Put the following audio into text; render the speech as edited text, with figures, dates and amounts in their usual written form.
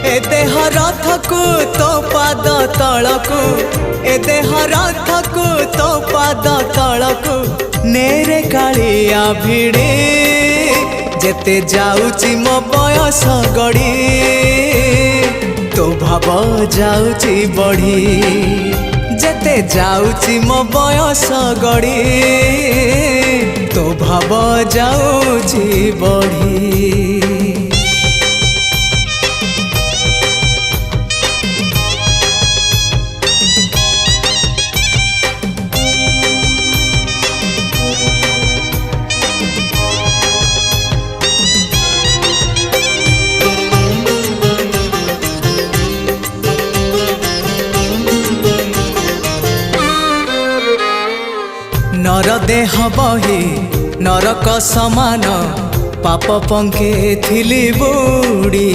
ए देह रथकु तो पाद तलकु ए देह रथकु तो पाद तलकु नेरे कालिया भिड़ी जेते जाउची मो बयस गड़ी तो भाव जाउची बढ़ी जेते जाउची मो बयस गड़ी तो भाव जाउची बढ़ी। नर देह बही नरक समान पाप पंखे थिली बुड़ी।